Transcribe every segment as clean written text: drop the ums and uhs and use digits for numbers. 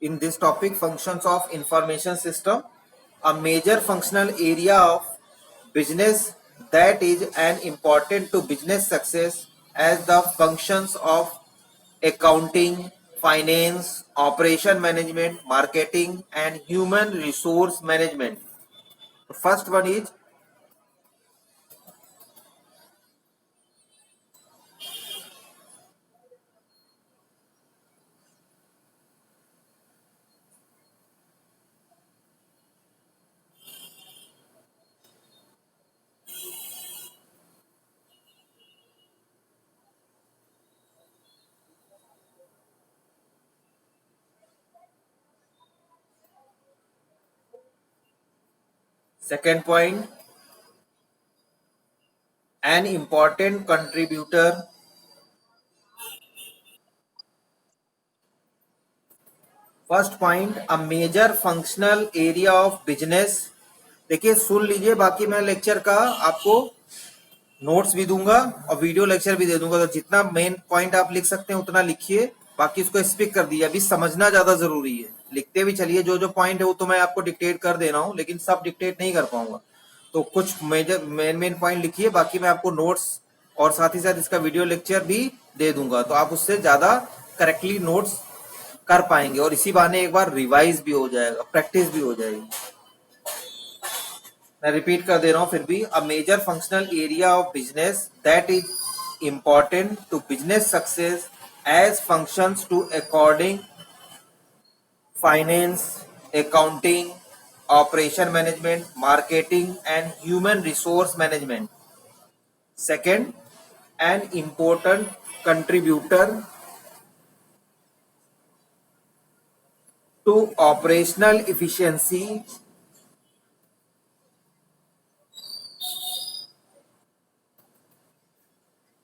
in this topic, functions of information system, a major functional area of business that is an important to business success as the functions of accounting, finance, operation management, marketing, and human resource management. The first one is second point, an important contributor. First point, a major functional area of business. देखिए सुन लीजिए, बाकी मैं lecture का आपको notes भी दूंगा और वीडियो लेक्चर भी दे दूंगा, तो जितना मेन पॉइंट आप लिख सकते हैं उतना लिखिए, बाकी उसको स्पीक कर दीजिए. अभी समझना ज्यादा जरूरी है, लिखते भी चलिए. जो जो पॉइंट है वो तो मैं आपको डिक्टेट कर दे रहा हूँ, लेकिन सब डिक्टेट नहीं कर पाऊंगा. तो कुछ मेजर मेन पॉइंट लिखिए, बाकी मैं आपको नोट्स और साथ ही साथ इसका वीडियो लेक्चर भी दे दूंगा, तो आप उससे ज्यादा करेक्टली नोट्स कर पाएंगे और इसी बहाने एक बार रिवाइज भी हो जाएगा, प्रैक्टिस भी हो जाएगी. मैं रिपीट कर दे रहा हूं फिर भी. A major functional area of business that is important to business success as functions to according finance, accounting, operation management, marketing and human resource management. Second, an important contributor to operational efficiency,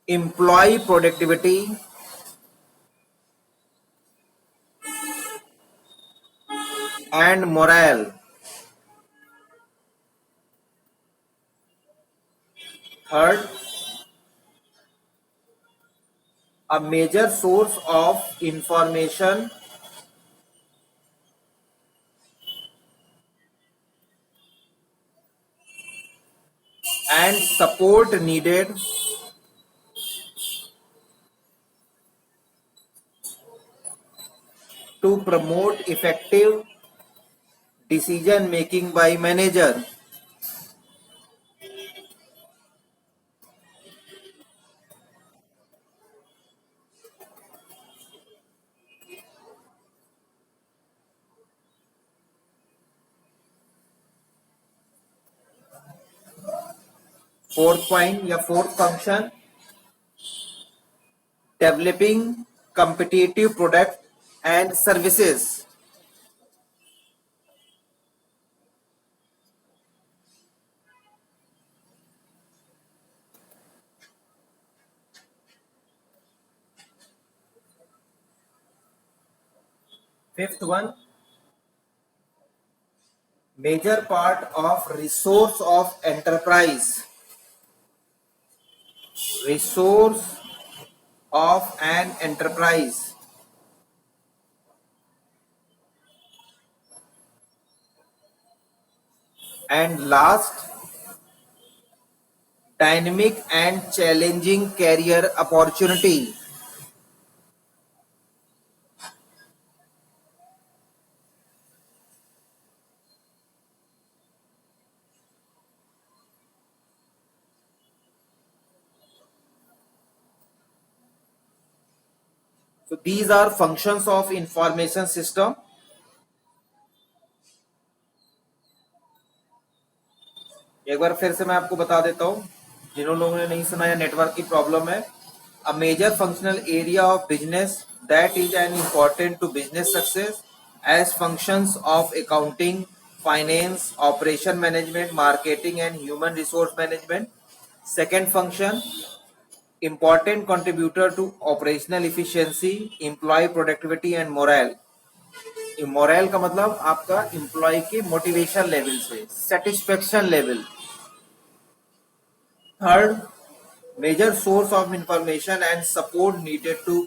employee productivity, and morale. Third, a major source of information and support needed to promote effective decision making by manager. Fourth point या fourth function, developing competitive product and services. Fifth one, major part of resource of enterprise. Resource of an enterprise. And last, dynamic and challenging career opportunity. So these are functions of information system. एक बार फिर से मैं आपको बता देता हूँ, जिन लोगों ने नहीं सुना या नेटवर्क की प्रॉब्लम है. A major functional area of business that is an important to business success as functions of accounting, finance, operation management, marketing and human resource management. Second function, important contributor to operational efficiency, employee productivity and morale. Morale का मतलब आपका employee के motivation level से, satisfaction level. Third, major source of information and support needed to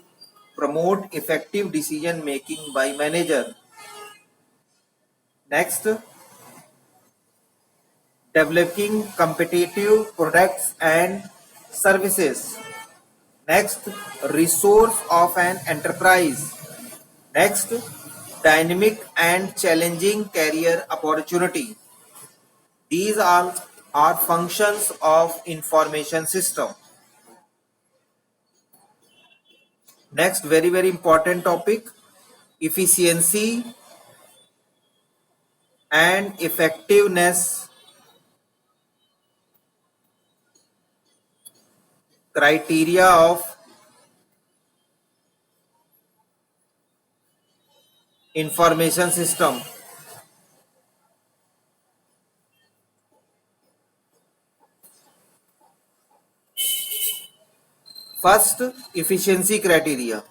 promote effective decision making by manager. Next, developing competitive products and services. Next, resource of an enterprise. Next, dynamic and challenging career opportunity. These all are functions of information system. Next, very important topic, efficiency and effectiveness criteria of information system. First, efficiency criteria.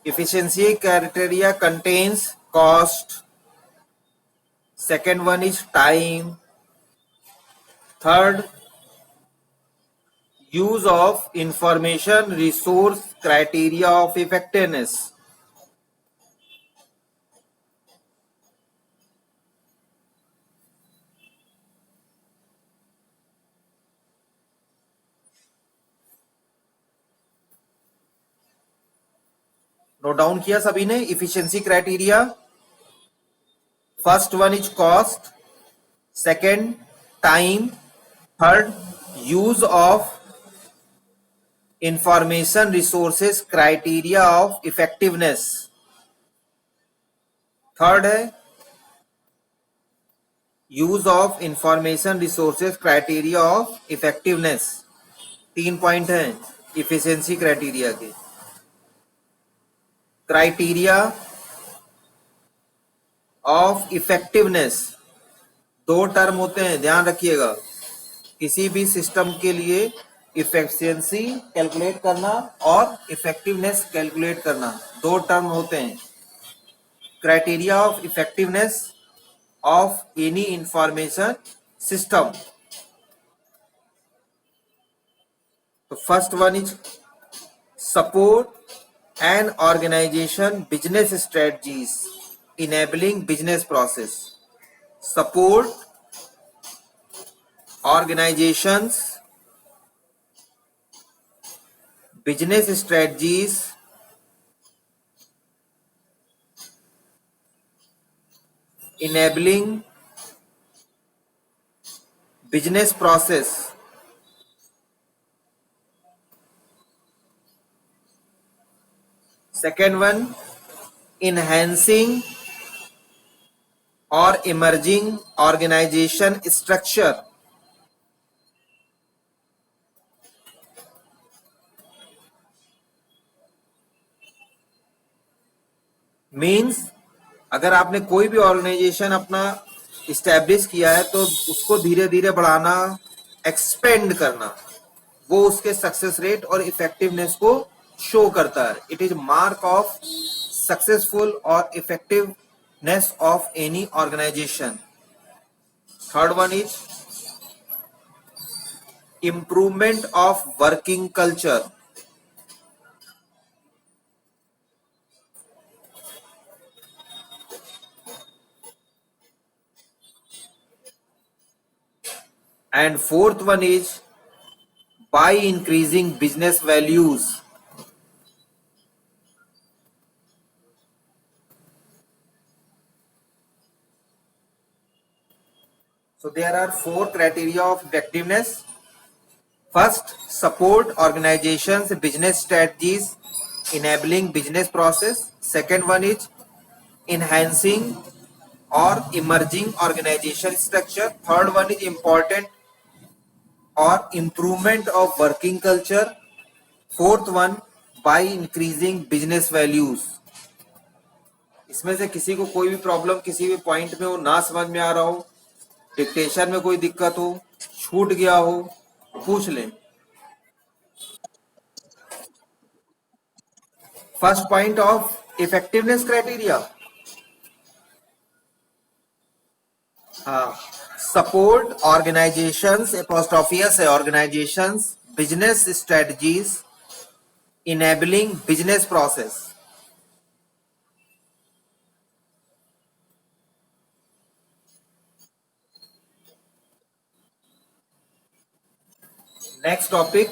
Efficiency criteria contains cost. Second one is time. Third, use of information resource criteria of effectiveness. Note down किया सभी ने efficiency criteria. First one is cost. Second, time. Third, use of information resources criteria of effectiveness. Third है use of information resources criteria of effectiveness. 3 point हैं efficiency criteria के. Criteria of effectiveness 2 term होते हैं, ध्यान रखिएगा. किसी भी system के लिए इफिशिएंसी कैलकुलेट करना और इफेक्टिवनेस कैलकुलेट करना 2 टर्म होते हैं. Criteria of effectiveness of any information system. तो first one is support and organisation business strategies enabling business process. Support organizations business strategies enabling business process. Second one, enhancing or emerging organization structure. Means अगर आपने कोई भी organisation अपना establish किया है तो उसको धीरे धीरे बढ़ाना, एक्सपेंड करना, वो उसके सक्सेस रेट और इफेक्टिवनेस को शो करता है. It is mark of successful और effectiveness of any organisation. Third one is improvement of working culture. And fourth one is by increasing business values. So there are 4 criteria of effectiveness. First, support organizations business strategies enabling business process. Second one is enhancing or emerging organization structure. Third one is important or improvement of working culture. Fourth one, by increasing business values. इसमें से किसी को कोई भी problem किसी भी point में हो, ना समझ में आ रहा हो, डिक्टेशन में कोई दिक्कत हो, छूट गया हो, पूछ लें. First point of effectiveness criteria. हाँ, support organizations, apostrophe है organizations, business strategies, enabling business process. Next topic,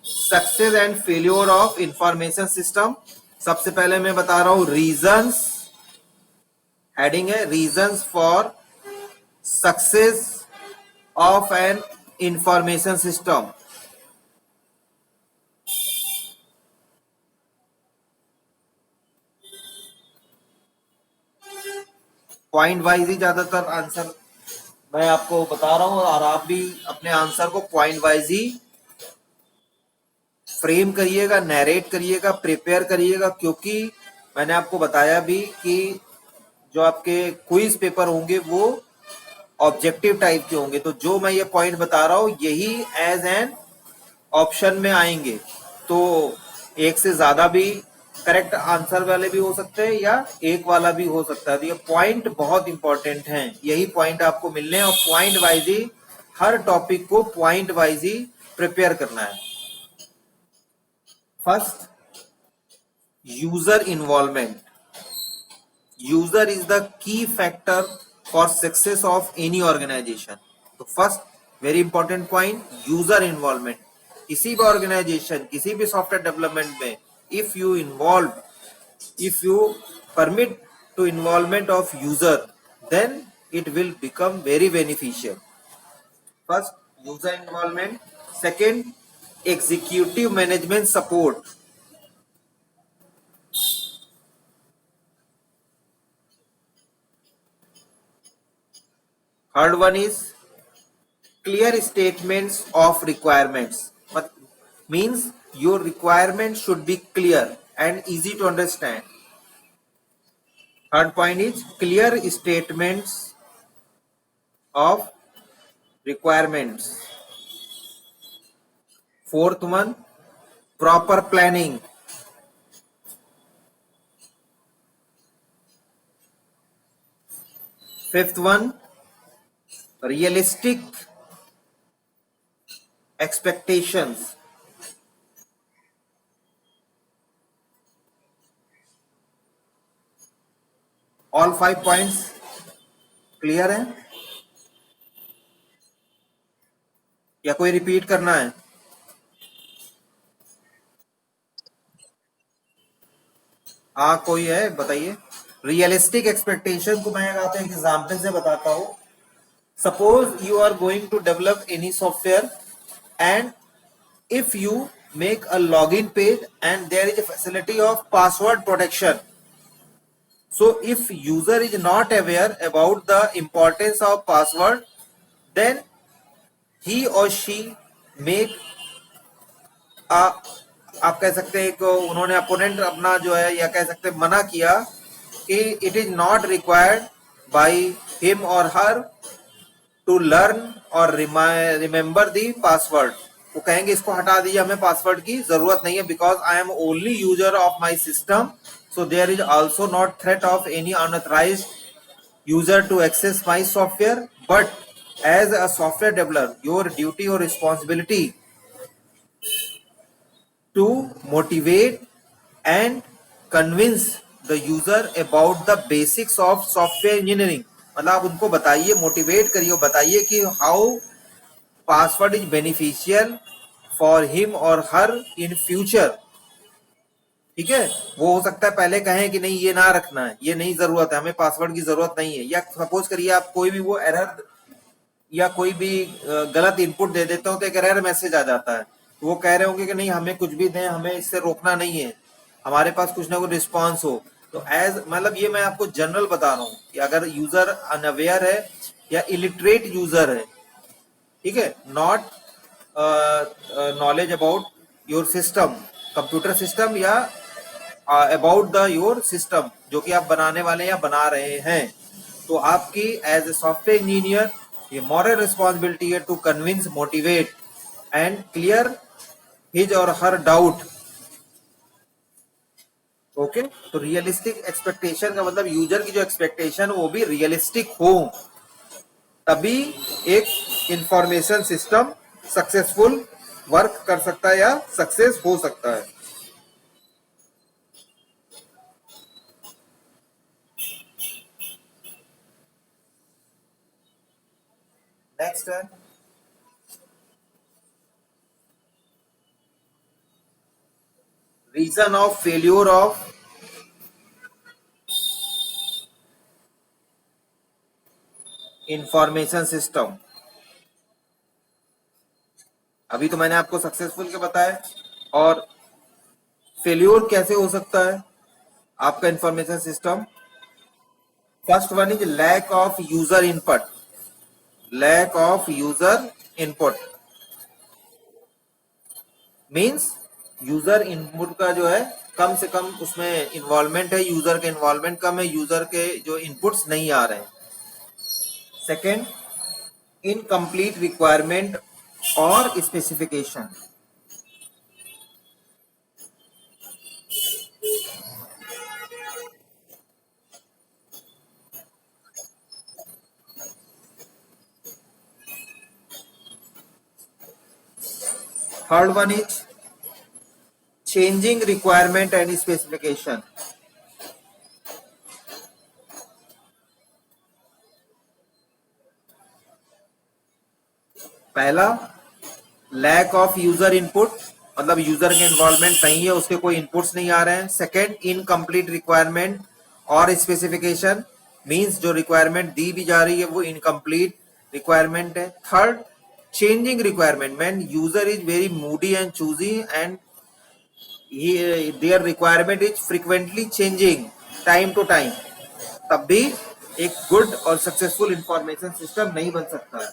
success and failure of information system. सबसे पहले मैं बता रहा हूं रीजंस, हेडिंग है reasons for success of an information system. Point wise ही ज्यादातर आंसर मैं आपको बता रहा हूं और आप भी अपने आंसर को पॉइंट वाइज ही फ्रेम करिएगा, नैरेट करिएगा, प्रिपेयर करिएगा, क्योंकि मैंने आपको बताया भी कि जो आपके क्विज पेपर होंगे वो ऑब्जेक्टिव टाइप के होंगे. तो जो मैं ये पॉइंट बता रहा हूं यही एज एन ऑप्शन में आएंगे. तो एक से ज्यादा भी करेक्ट आंसर वाले भी हो सकते हैं या एक वाला भी हो सकता है. तो ये पॉइंट बहुत इंपॉर्टेंट हैं, यही पॉइंट आपको मिलने हैं और पॉइंट वाइज ही हर टॉपिक को पॉइंट वाइज ही प्रिपेयर करना है. First, user involvement. User is the key factor for success of any organisation. तो first very important point, user involvement. किसी भी ऑर्गेनाइजेशन, किसी भी सॉफ्टवेयर डेवलपमेंट में if you involve, if you permit to involvement of user, then it will become very beneficial. First, user involvement. Second, executive management support. Third one is clear statements of requirements. But means your requirement should be clear and easy to understand. Third point is clear statements of requirements. Fourth one, proper planning. Fifth one, realistic expectations. All 5 points clear है या कोई repeat करना है? हाँ कोई है बताइए. Realistic expectation को मैं आपको एक एग्जांपल से बताता हूं. Suppose you are going to develop any software and if you make a login page and there is a facility of password protection. So if user is not aware about the importance of password, then he or she make a, आप कह सकते हैं कि उन्होंने opponent अपना जो है या कह सकते हैं मना किया कि it is not required by him और हर टू लर्न और रिमेंबर दी पासवर्ड. वो कहेंगे इसको हटा दीजिए, हमें पासवर्ड की जरूरत नहीं है, because I am only user of my system. So there is also not threat of any unauthorised user to access my software. But as a software developer your duty और responsibility to motivate and convince the user about the basics of software engineering. मतलब आप उनको बताइए, motivate करिए, बताइए कि how password is beneficial for him और हर इन फ्यूचर. ठीक है, वो हो सकता है पहले कहें कि नहीं ये ना रखना है, ये नहीं जरूरत है, हमें पासवर्ड की जरूरत नहीं है. या सपोज करिए आप कोई भी वो एरर या कोई भी गलत इनपुट दे देते हो तो एक एरर मैसेज आ जाता है. तो वो कह रहे होंगे कि नहीं हमें कुछ भी दें, हमें इससे रोकना नहीं है, हमारे पास कुछ ना कुछ रिस्पॉन्स हो. तो एज मतलब ये मैं आपको जनरल बता रहा हूँ कि अगर यूजर अनअवेयर है या इलिटरेट यूजर है, ठीक है, not knowledge about your system, computer system या अबाउट द योर सिस्टम जो कि आप बनाने वाले या बना रहे हैं, तो आपकी एज ए सॉफ्टवेयर इंजीनियर ये मॉरल रिस्पॉन्सिबिलिटी है to convince, motivate and clear his or her doubt. Okay, तो रियलिस्टिक एक्सपेक्टेशन का मतलब यूजर की जो एक्सपेक्टेशन वो भी रियलिस्टिक हो. तभी एक इंफॉर्मेशन सिस्टम सक्सेसफुल वर्क कर सकता है या सक्सेस हो सकता है। नेक्स्ट है reason of failure of information system. अभी तो मैंने आपको सक्सेसफुल के बताया, और फेल्योर कैसे हो सकता है आपका information system. First one is lack of user input. Lack of user input means user input का जो है कम से कम उसमें इन्वॉल्वमेंट है, यूजर के इन्वॉल्वमेंट कम है, यूजर के जो इनपुट्स नहीं आ रहे हैं। सेकेंड, इनकम्प्लीट रिक्वायरमेंट और specification. Third one is changing requirement and specification. पहला लैक ऑफ यूजर इनपुट, मतलब यूजर के इन्वॉल्वमेंट नहीं है, उसके कोई इनपुट्स नहीं आ रहे हैं। सेकेंड, इनकम्प्लीट रिक्वायरमेंट और स्पेसिफिकेशन मींस जो रिक्वायरमेंट दी भी जा रही है वो इनकम्प्लीट रिक्वायरमेंट है। Third, changing requirement man user is very moody and choosy and their requirement is frequently changing time to time, तब भी एक गुड और सक्सेसफुल इंफॉर्मेशन सिस्टम नहीं बन सकता है।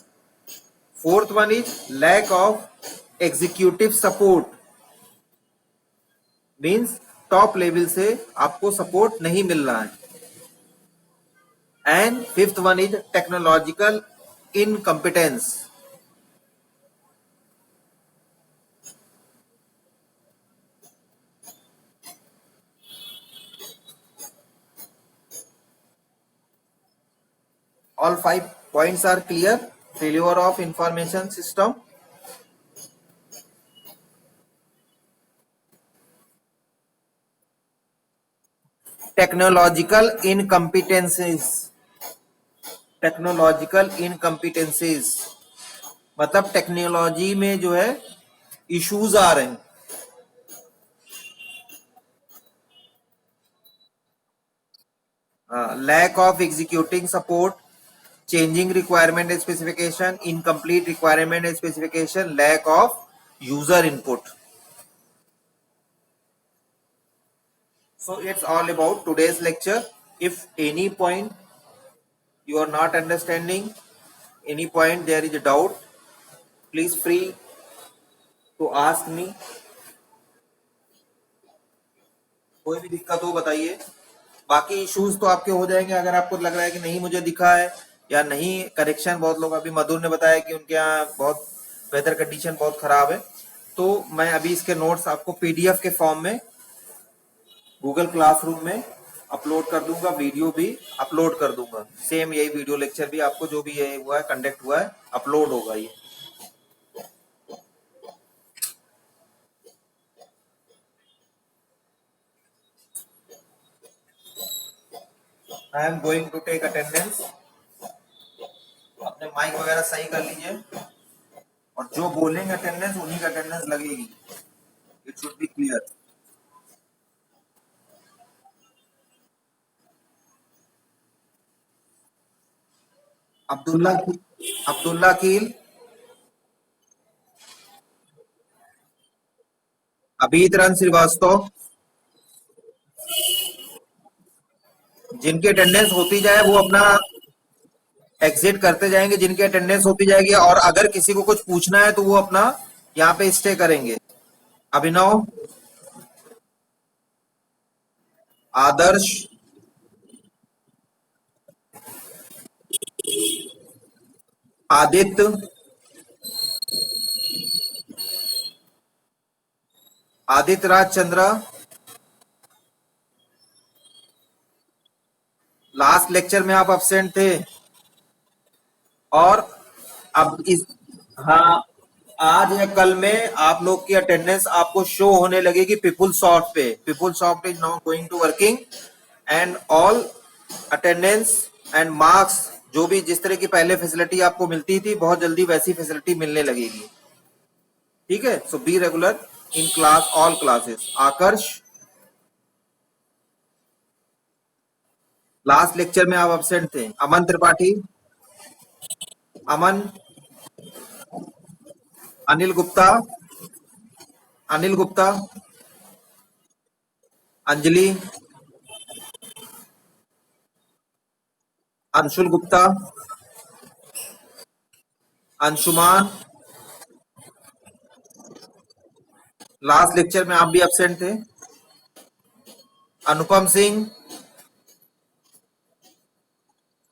Fourth one is lack of executive support means top level से आपको सपोर्ट नहीं मिल रहा है। And fifth one is technological incompetence. All 5 points are clear. Failure of information system. Technological incompetencies. Technological incompetencies मतलब टेक्नोलॉजी में जो है इश्यूज आ रहे हैं। Lack of executing support, changing requirement and specification, incomplete requirement and specification, lack of user input. So it's all about today's lecture. If any point you are not understanding, any point there is a doubt, please free to ask me. कोई भी दिक्कत हो बताइए। बाकी issues तो आपके हो जाएंगे। अगर आपको लग रहा है कि नहीं मुझे दिखा है या नहीं करेक्शन, बहुत लोग, अभी मधुर ने बताया कि उनके यहाँ बहुत वेदर कंडीशन बहुत खराब है, तो मैं अभी इसके नोट्स आपको पीडीएफ के फॉर्म में गूगल क्लासरूम में अपलोड कर दूंगा, वीडियो भी अपलोड कर दूंगा। सेम यही वीडियो लेक्चर भी आपको जो भी ये हुआ है कंडक्ट हुआ है अपलोड होगा ये। I am going to take attendance. अपने माइक वगैरह सही कर लीजिए और जो बोलेंगे अटेंडेंस उन्हीं का अटेंडेंस लगेगी। It should be clear. Abdullah Abdullah कील, अबीद रन श्रीवास्तव, जिनकी अटेंडेंस होती जाए वो अपना एग्जिट करते जाएंगे, जिनकी अटेंडेंस होती जाएगी, और अगर किसी को कुछ पूछना है तो वो अपना यहाँ पे स्टे करेंगे। अभिनव, आदर्श, आदित्य, आदित्य राज चंद्रा, लास्ट लेक्चर में आप अब्सेंट थे। और अब इस, हाँ, आज या कल में आप लोग की अटेंडेंस आपको शो होने लगेगी पीपुल सॉफ्ट पे। PeopleSoft is now going to working, and all attendance and marks, जो भी जिस तरह की पहले फैसिलिटी आपको मिलती थी, बहुत जल्दी वैसी फैसिलिटी मिलने लगेगी। ठीक है, so be regular in class, all classes. Aakarsh, last lecture में आप अब्सेंट थे। अमन त्रिपाठी, अमन, अनिल गुप्ता, अनिल गुप्ता, अंजलि, अंशुल गुप्ता, अंशुमान, लास्ट लेक्चर में आप भी एब्सेंट थे। अनुपम सिंह,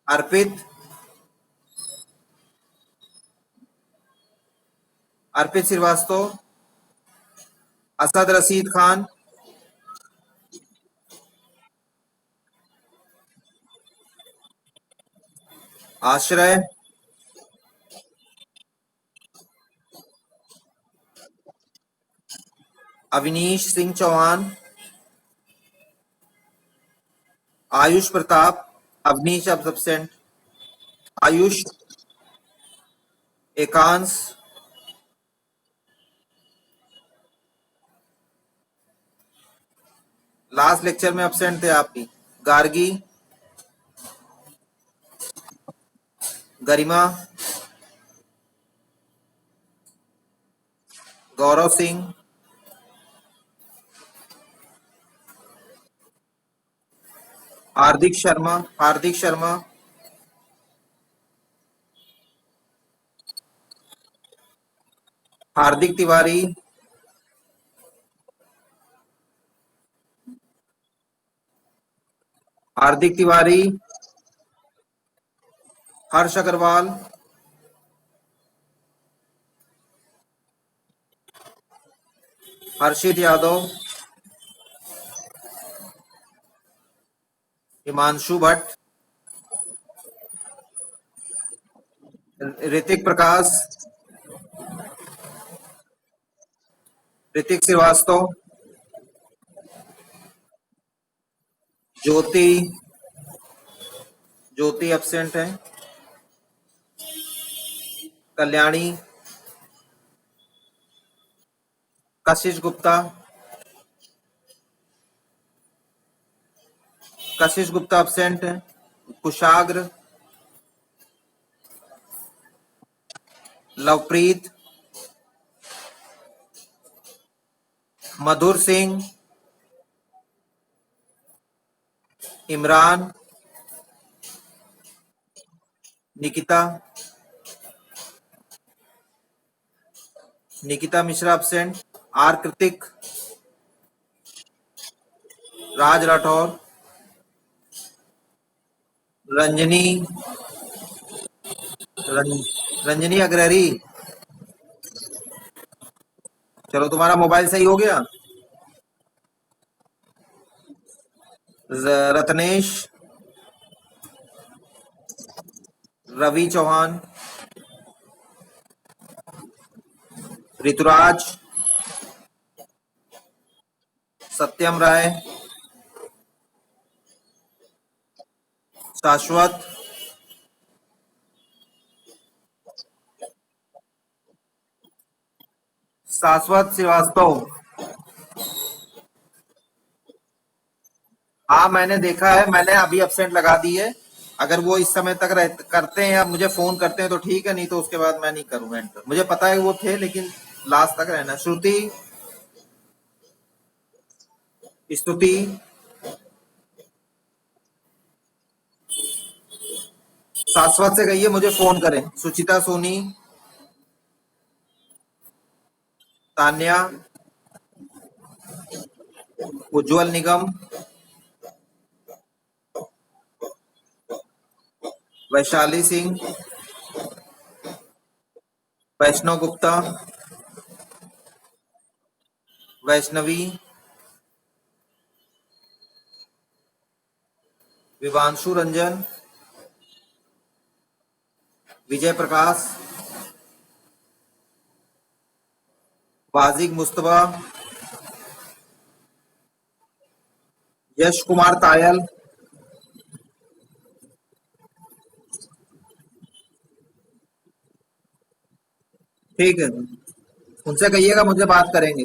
अर्पित, अर्पित श्रीवास्तव, असद रशीद खान, आश्रय, अविनीश सिंह चौहान, आयुष प्रताप, अवनीश अब एब्सेंट, आयुष, एकांश, लास्ट लेक्चर में एब्सेंट थे आप भी। गार्गी, गरिमा, गौरव सिंह, हार्दिक शर्मा, हार्दिक शर्मा, हार्दिक तिवारी, हार्दिक तिवारी, हर्ष अग्रवाल, हर्षित यादव, हिमांशु भट्ट, ऋतिक प्रकाश, ऋतिक श्रीवास्तव, ज्योति, ज्योति एब्सेंट है। कल्याणी, कशिश गुप्ता, कशिश गुप्ता एब्सेंट है। कुशाग्र, लवप्रीत, मधुर सिंह, इमरान, निकिता, निकिता मिश्रा एब्सेंट। आर कृतिक, राज राठौर, रंजनी, रंजनी अग्रहरी। चलो, तुम्हारा मोबाइल सही हो गया। रत्नेश, रवि चौहान, ऋतुराज, सत्यम राय, शाश्वत, शाश्वत श्रीवास्तव। हाँ, मैंने देखा है, मैंने अभी एब्सेंट लगा दी है। अगर वो इस समय तक करते हैं या मुझे फोन करते हैं तो ठीक है, नहीं तो उसके बाद मैं नहीं करूंगा एंटर। मुझे पता है वो थे, लेकिन लास्ट तक रहना। श्रुति, स्तुति, शाश्वत से कहिए मुझे फोन करें। सुचिता सोनी, तान्या, उज्जवल निगम, वैशाली सिंह, वैष्णव गुप्ता, वैष्णवी, विवांशु रंजन, विजय प्रकाश, वाजिक मुस्तफा, यश कुमार तायल, ठीक है, उनसे कहिएगा मुझे बात करेंगे।